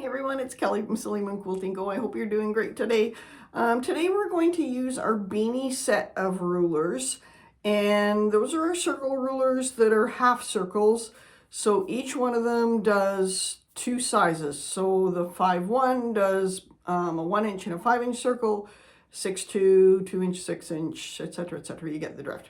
Hey everyone, it's Kelly from Silly Moon Quilting Go. I hope you're doing great today. Today we're going to use our beanie set of rulers, and those are our circle rulers that are half circles. So each one of them does two sizes. So the 5-1 does a 1 inch and a 5 inch circle, 6-2, 2 inch, 6 inch, etc., etc. You get the drift.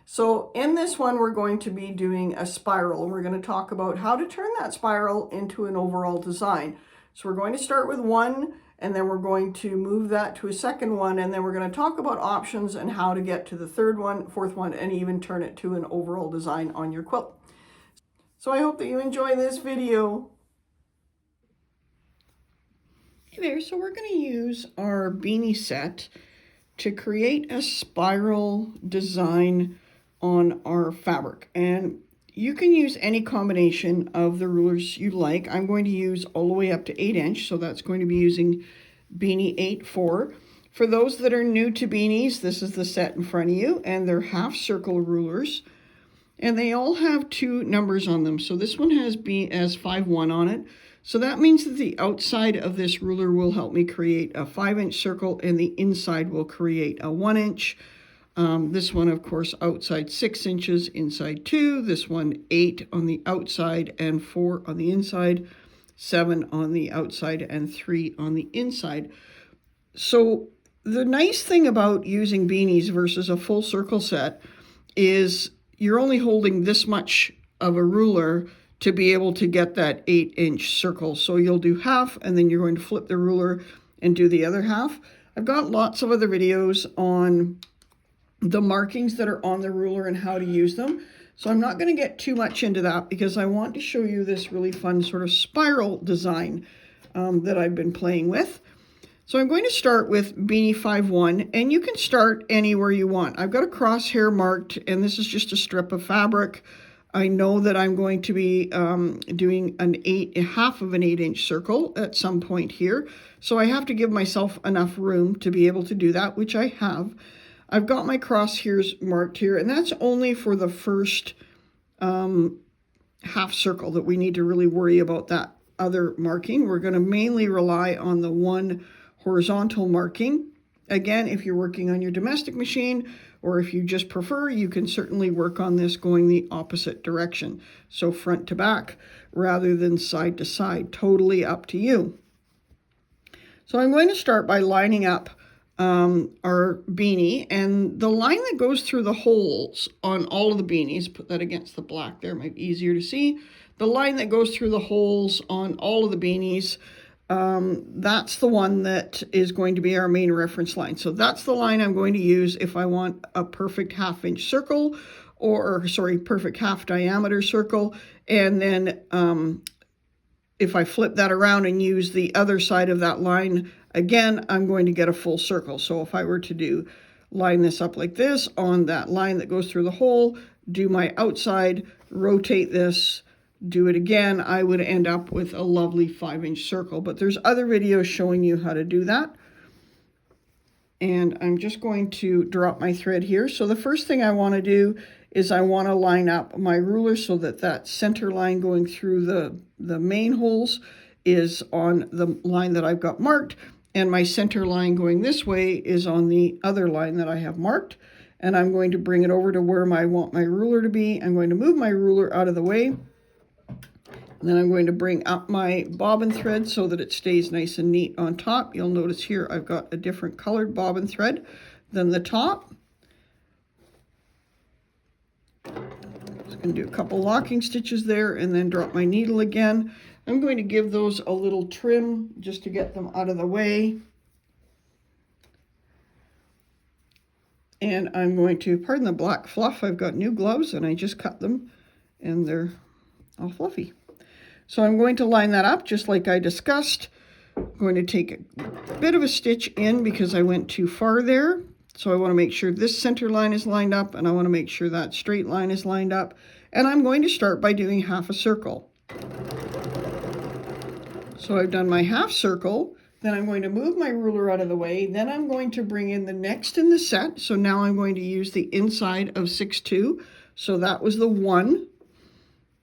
So in this one, we're going to be doing a spiral, and we're going to talk about how to turn that spiral into an overall design. So we're going to start with one, and then we're going to move that to a second one, and then we're going to talk about options and how to get to the third one, fourth one, and even turn it to an overall design on your quilt. So I hope that you enjoy this video. Hey there, so we're going to use our beanie set to create a spiral design on our fabric, and you can use any combination of the rulers you like. I'm going to use all the way up to 8 inch, so that's going to be using Beanie 8-4. For those that are new to beanies, this is the set in front of you, and they're half circle rulers, and they all have two numbers on them. So this one has 5-1 on it. So that means that the outside of this ruler will help me create a 5 inch circle, and the inside will create a 1 inch. This one, of course, outside 6 inches, inside 2. This one 8 on the outside and 4 on the inside, 7 on the outside and 3 on the inside. So the nice thing about using beanies versus a full circle set is you're only holding this much of a ruler to be able to get that 8 inch circle. So you'll do half, and then you're going to flip the ruler and do the other half. I've got lots of other videos on the markings that are on the ruler and how to use them. So I'm not going to get too much into that because I want to show you this really fun sort of spiral design that I've been playing with. So I'm going to start with Beanie 5-1, and you can start anywhere you want. I've got a crosshair marked, and this is just a strip of fabric. I know that I'm going to be doing half of an 8 inch circle at some point here. So I have to give myself enough room to be able to do that, which I have. I've got my crosshairs marked here, and that's only for the first half circle that we need to really worry about that other marking. We're going to mainly rely on the one horizontal marking. Again, if you're working on your domestic machine, or if you just prefer, you can certainly work on this going the opposite direction. So front to back rather than side to side, totally up to you. So I'm going to start by lining up our beanie, and the line that goes through the holes on all of the beanies, put that against the black there, might be easier to see. The line that goes through the holes on all of the beanies, that's the one that is going to be our main reference line. So that's the line I'm going to use if I want a perfect 1/2 inch circle, or sorry, perfect half diameter circle. And then if I flip that around and use the other side of that line, again, I'm going to get a full circle. So if I were to line this up like this on that line that goes through the hole, do my outside, rotate this, do it again, I would end up with a lovely 5 inch circle. But there's other videos showing you how to do that. And I'm just going to drop my thread here. So the first thing I want to do is I want to line up my ruler so that that center line going through the main holes is on the line that I've got marked, and my center line going this way is on the other line that I have marked. And I'm going to bring it over to where I want my ruler to be. I'm going to move my ruler out of the way. And then I'm going to bring up my bobbin thread so that it stays nice and neat on top. You'll notice here I've got a different colored bobbin thread than the top. Just going to do a couple locking stitches there and then drop my needle again. I'm going to give those a little trim just to get them out of the way. And I'm going to, pardon the black fluff, I've got new gloves and I just cut them and they're all fluffy. So I'm going to line that up just like I discussed. I'm going to take a bit of a stitch in because I went too far there. So I want to make sure this center line is lined up, and I want to make sure that straight line is lined up. And I'm going to start by doing half a circle. So I've done my half circle, then I'm going to move my ruler out of the way, then I'm going to bring in the next in the set. So now I'm going to use the inside of 6-2. So that was the 1.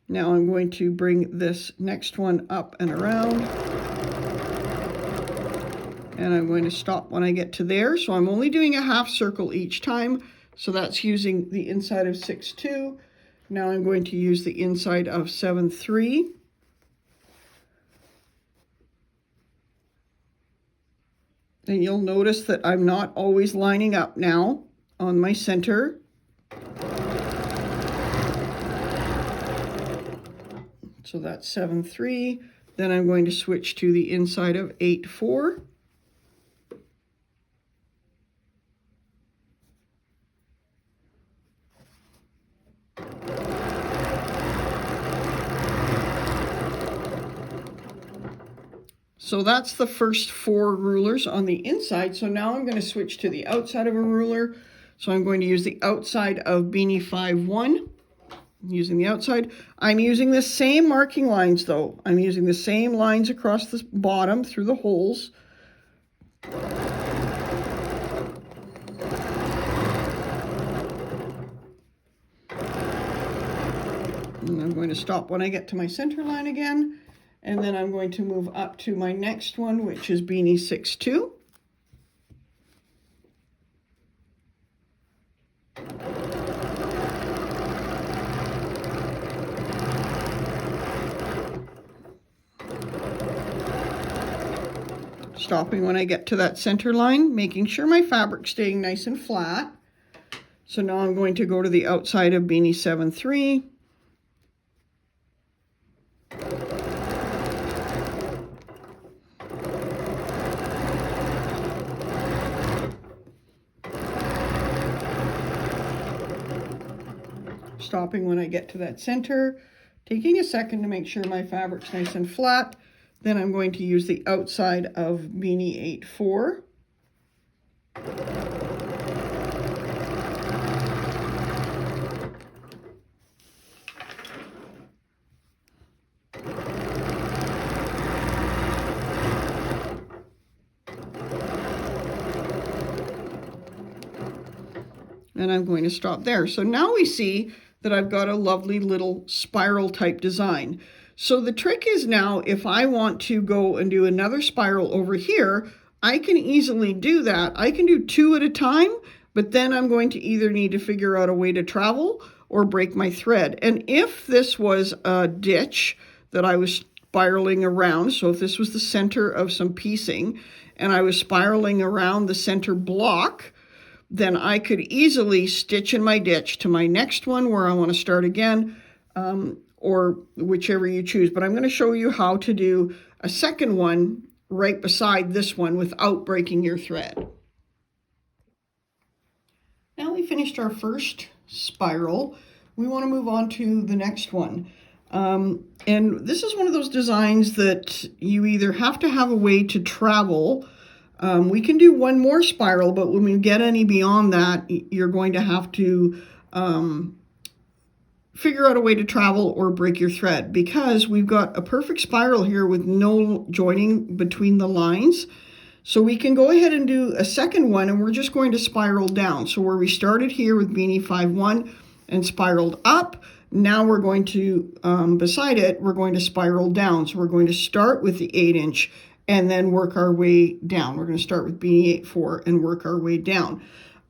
Now I'm going to bring this next one up and around. And I'm going to stop when I get to there. So I'm only doing a half circle each time. So that's using the inside of 6-2. Now I'm going to use the inside of 7-3. And you'll notice that I'm not always lining up now on my center. So that's 7-3. Then I'm going to switch to the inside of 8-4. So that's the first 4 rulers on the inside. So now I'm going to switch to the outside of a ruler. So I'm going to use the outside of beanie 5-1. Using the outside. I'm using the same marking lines though. I'm using the same lines across the bottom through the holes. And I'm going to stop when I get to my center line again. And then I'm going to move up to my next one, which is beanie 6-2. Stopping when I get to that center line, making sure my fabric's staying nice and flat. So now I'm going to go to the outside of beanie 7-3. Stopping when I get to that center, taking a second to make sure my fabric's nice and flat. Then I'm going to use the outside of beanie 8-4. And I'm going to stop there. So now we see that I've got a lovely little spiral type design. So the trick is now, if I want to go and do another spiral over here, I can easily do that. I can do 2 at a time, but then I'm going to either need to figure out a way to travel or break my thread. And if this was a ditch that I was spiraling around, so if this was the center of some piecing and I was spiraling around the center block, then I could easily stitch in my ditch to my next one where I want to start again, or whichever you choose. But I'm going to show you how to do a second one right beside this one without breaking your thread. Now we finished our first spiral. We want to move on to the next one. And this is one of those designs that you either have to have a way to travel. We can do one more spiral, but when we get any beyond that, you're going to have to figure out a way to travel or break your thread, because we've got a perfect spiral here with no joining between the lines. So we can go ahead and do a second one, and we're just going to spiral down. So where we started here with beanie 5-1 and spiraled up, now we're going to, beside it, we're going to spiral down. So we're going to start with the 8-inch and then work our way down. We're going to start with beanie 8-4 and work our way down.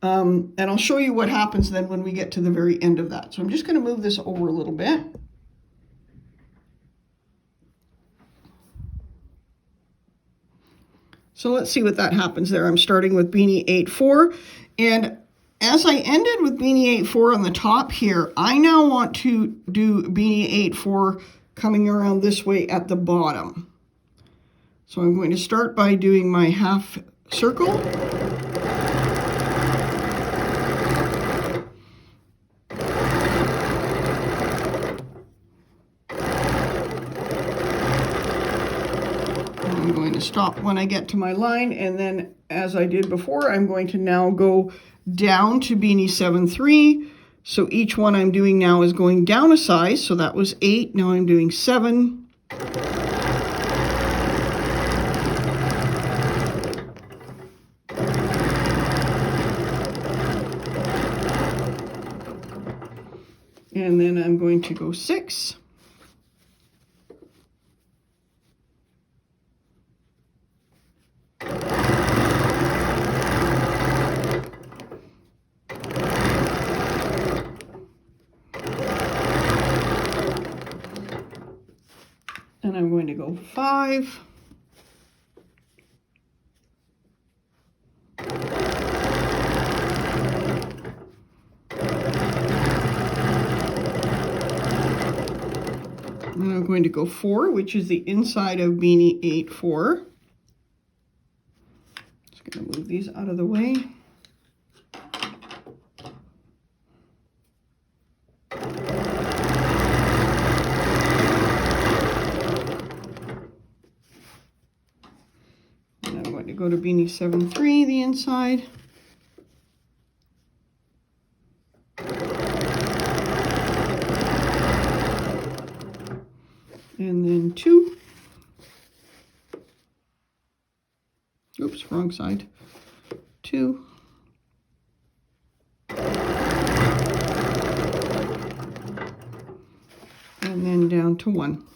And I'll show you what happens then when we get to the very end of that. So I'm just going to move this over a little bit. So let's see what that happens there. I'm starting with beanie 8-4, and as I ended with beanie 8-4 on the top here, I now want to do beanie 8-4 coming around this way at the bottom. So I'm going to start by doing my half circle. I'm going to stop when I get to my line, and then as I did before, I'm going to now go down to beanie 7-3. So each one I'm doing now is going down a size. So that was 8, now I'm doing 7. And then I'm going to go 6. I'm going to go 5. And I'm going to go 4, which is the inside of beanie 8-4. Just going to move these out of the way. And I'm going to go to beanie 7-3, the inside. And then 2. Oops, wrong side. 2. And then down to 1.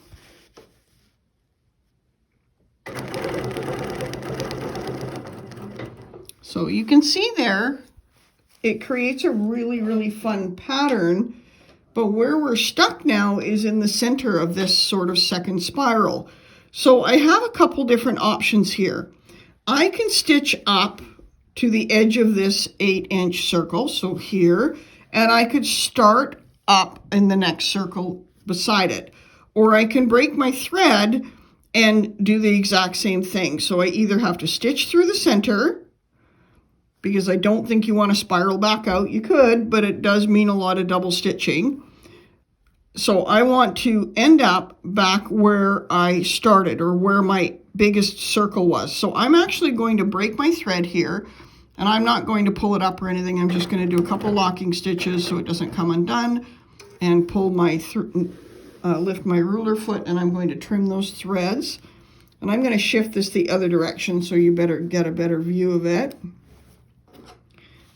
So you can see there, it creates a really, really fun pattern. But where we're stuck now is in the center of this sort of second spiral. So I have a couple different options here. I can stitch up to the edge of this 8-inch circle, so here, and I could start up in the next circle beside it. Or I can break my thread and do the exact same thing. So I either have to stitch through the center, because I don't think you want to spiral back out. You could, but it does mean a lot of double stitching. So I want to end up back where I started, or where my biggest circle was. So I'm actually going to break my thread here, and I'm not going to pull it up or anything. I'm just going to do a couple locking stitches so it doesn't come undone, and pull my lift my ruler foot, and I'm going to trim those threads. And I'm going to shift this the other direction so you better get a better view of it.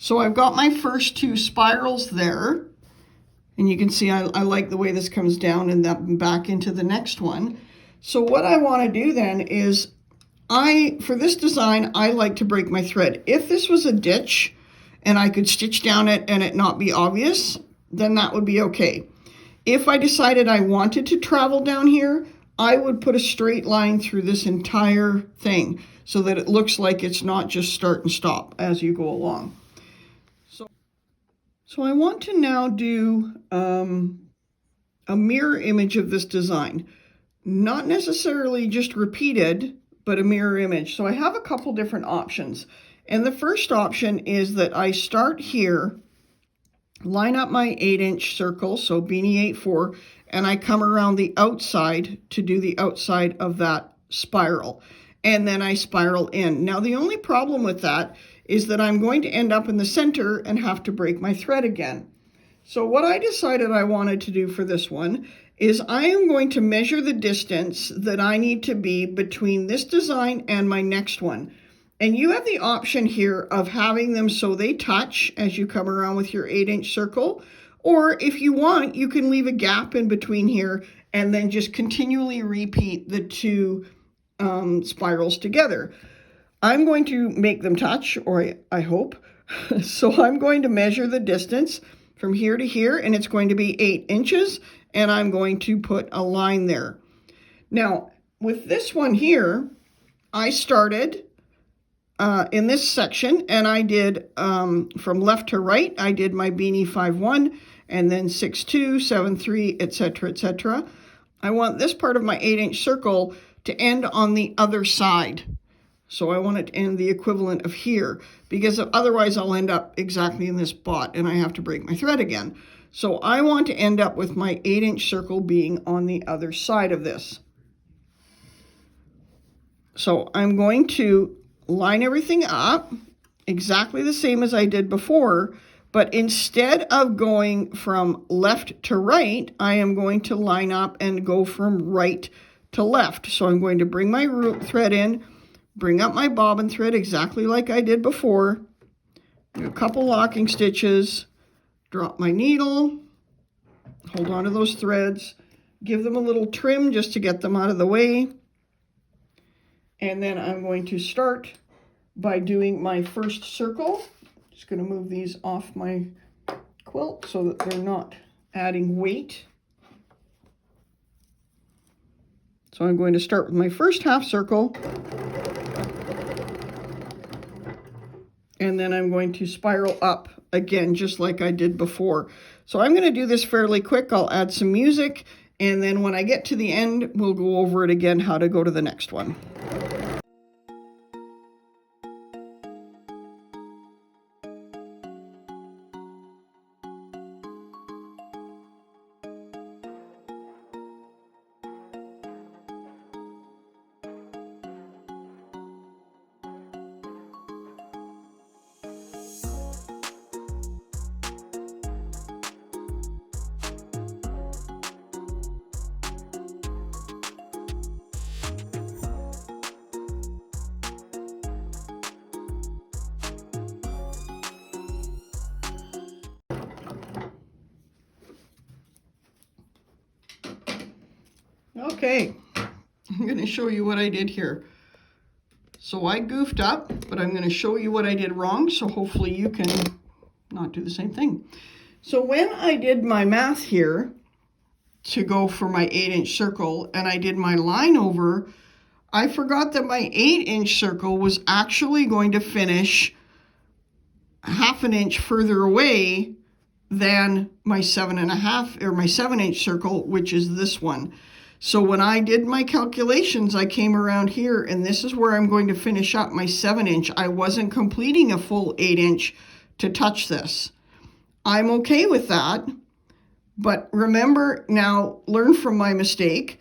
So I've got my first 2 spirals there, and you can see I like the way this comes down and then back into the next one. So what I want to do then is, for this design, I like to break my thread. If this was a ditch and I could stitch down it and it not be obvious, then that would be okay. If I decided I wanted to travel down here, I would put a straight line through this entire thing so that it looks like it's not just start and stop as you go along. So I want to now do a mirror image of this design. Not necessarily just repeated, but a mirror image. So I have a couple different options. And the first option is that I start here, line up my 8-inch circle, so beanie 8-4, and I come around the outside to do the outside of that spiral. And then I spiral in. Now the only problem with that is that I'm going to end up in the center and have to break my thread again. So what I decided I wanted to do for this one is I am going to measure the distance that I need to be between this design and my next one. And you have the option here of having them so they touch as you come around with your 8-inch circle. Or if you want, you can leave a gap in between here and then just continually repeat the 2 spirals together. I'm going to make them touch, or I hope. So I'm going to measure the distance from here to here, and it's going to be 8 inches, and I'm going to put a line there. Now, with this one here, I started in this section, and I did from left to right, I did my beanie 5-1, and then 6-2, 7-3, etc., etc. I want this part of my 8-inch circle to end on the other side. So I want it to end the equivalent of here, because otherwise I'll end up exactly in this spot and I have to break my thread again. So I want to end up with my 8-inch circle being on the other side of this. So I'm going to line everything up exactly the same as I did before, but instead of going from left to right, I am going to line up and go from right to left. So I'm going to bring my thread in, bring up my bobbin thread exactly like I did before, do a couple locking stitches, drop my needle, hold on to those threads, give them a little trim just to get them out of the way, and then I'm going to start by doing my first circle. Just going to move these off my quilt so that they're not adding weight. So I'm going to start with my first half circle, and then I'm going to spiral up again, just like I did before. So I'm going to do this fairly quick. I'll add some music, and then when I get to the end, we'll go over it again, how to go to the next one. Okay, I'm going to show you what I did here. So I goofed up, but I'm going to show you what I did wrong, so hopefully you can not do the same thing. So when I did my math here to go for my 8-inch circle and I did my line over, I forgot that my 8-inch circle was actually going to finish half an inch further away than my 7.5 or my 7-inch circle, which is this one. So when I did my calculations, I came around here, and this is where I'm going to finish up my 7-inch. I wasn't completing a full 8-inch to touch this. I'm okay with that, but remember now, learn from my mistake.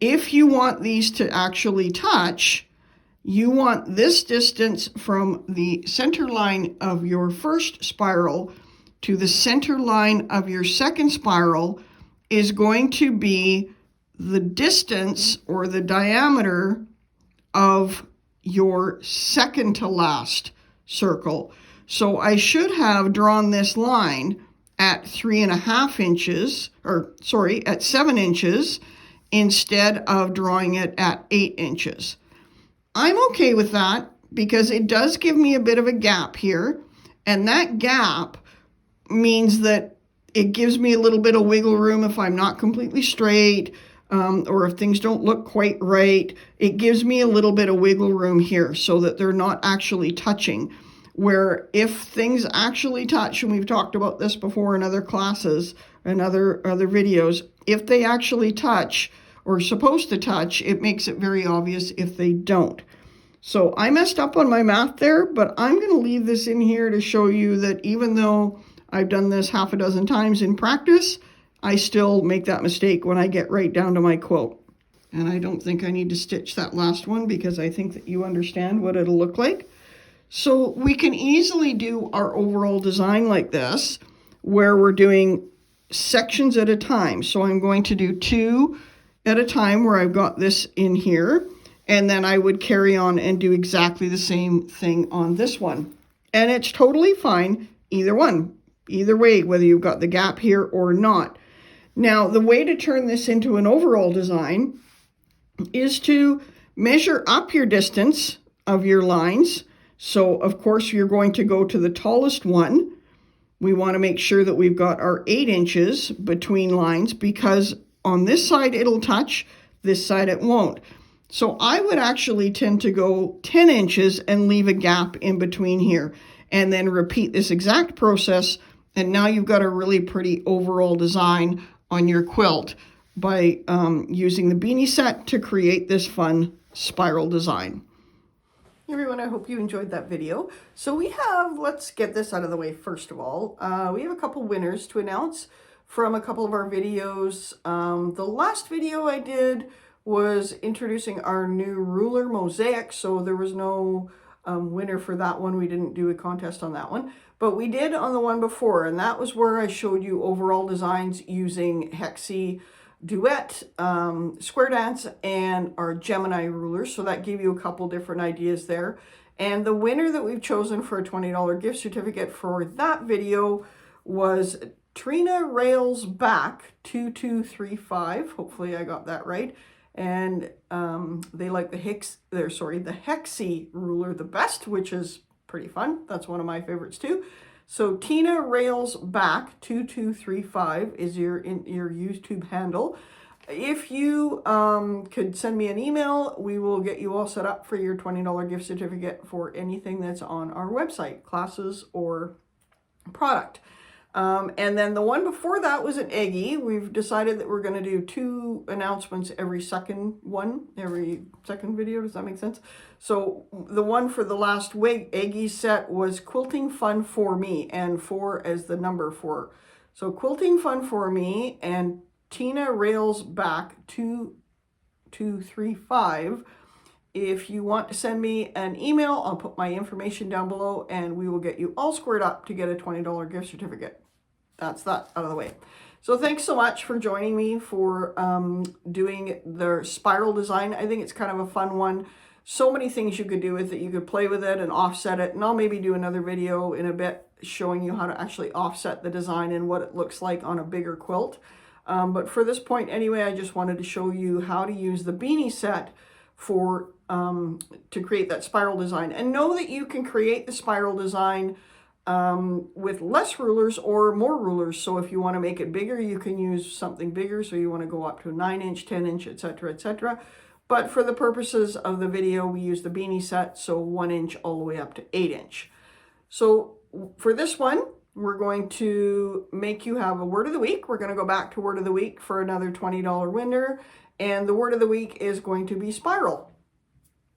If you want these to actually touch, you want this distance from the center line of your first spiral to the center line of your second spiral is going to be the distance or the diameter of your second to last circle. So I should have drawn this line at 3.5 inches, or sorry, at 7 inches instead of drawing it at 8 inches. I'm okay with that because it does give me a bit of a gap here, and that gap means that it gives me a little bit of wiggle room if I'm not completely straight, or if things don't look quite right. It gives me a little bit of wiggle room here so that they're not actually touching. Where if things actually touch, and we've talked about this before in other classes and other videos, if they actually touch or are supposed to touch, it makes it very obvious if they don't. So I messed up on my math there, but I'm going to leave this in here to show you that even though I've done this half a dozen times in practice, I still make that mistake when I get right down to my quilt. And I don't think I need to stitch that last one because I think that you understand what it'll look like. So we can easily do our overall design like this, where we're doing sections at a time. So I'm going to do 2 at a time where I've got this in here, and then I would carry on and do exactly the same thing on this one. And it's totally fine, either one, either way, whether you've got the gap here or not. Now, the way to turn this into an overall design is to measure up your distance of your lines. So, of course, you're going to go to the tallest one. We want to make sure that we've got our 8 inches between lines because on this side it'll touch, this side it won't. So I would actually tend to go 10 inches and leave a gap in between here and then repeat this exact process. And now you've got a really pretty overall design on your quilt by using the beanie set to create this fun spiral design. Everyone, I hope you enjoyed that video. So we have, let's get this out of the way first of all. We have a couple winners to announce from a couple of our videos. The last video I did was introducing our new ruler mosaic, so there was no winner for that one. We didn't do a contest on that one, but we did on the one before, and that was where I showed you overall designs using Hexie Duet, Square Dance, and our Gemini ruler. So that gave you a couple different ideas there. And the winner that we've chosen for a $20 gift certificate for that video was Trina Rails Back 2235. Hopefully I got that right. And they like the Hexie ruler the best, which is pretty fun. That's one of my favorites too. So Tina Rails Back 2235 is your YouTube handle. if you could send me an email, we will get you all set up for your $20 gift certificate for anything that's on our website, classes or product. And then the one before that was an Eggie. We've decided that we're going to do 2 announcements every second video. Does that make sense? So the one for the last week, Eggie set, was Quilting Fun for Me, and 4 as the number 4. So Quilting Fun for Me and Tina Rails Back 2235. If you want to send me an email, I'll put my information down below and we will get you all squared up to get a $20 gift certificate. That's that out of the way. So thanks so much for joining me for doing the spiral design. I think it's kind of a fun one. So many things you could do with it. You could play with it and offset it. And I'll maybe do another video in a bit showing you how to actually offset the design and what it looks like on a bigger quilt. But for this point anyway, I just wanted to show you how to use the beanie set for to create that spiral design. And know that you can create the spiral design with less rulers or more rulers. So if you want to make it bigger, you can use something bigger. So you want to go up to a 9-inch, 10-inch, etc., etc. But for the purposes of the video, we use the beanie set, so 1 inch all the way up to 8-inch. So for this one, we're going to make you have a word of the week. We're going to go back to word of the week for another $20 winner. And the word of the week is going to be spiral.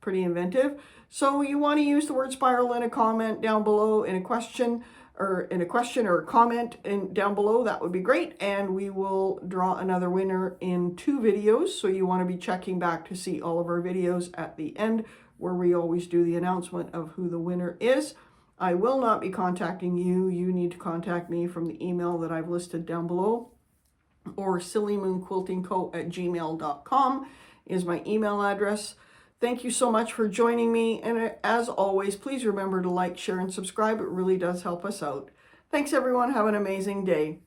Pretty inventive. So you want to use the word spiral in a comment down below, in a question or a comment down below. That would be great. And we will draw another winner in 2 videos. So you want to be checking back to see all of our videos at the end, where we always do the announcement of who the winner is. I will not be contacting you. You need to contact me from the email that I've listed down below, or sillymoonquiltingco@gmail.com is my email address. Thank you so much for joining me. And as always, please remember to like, share, and subscribe. It really does help us out. Thanks, everyone. Have an amazing day.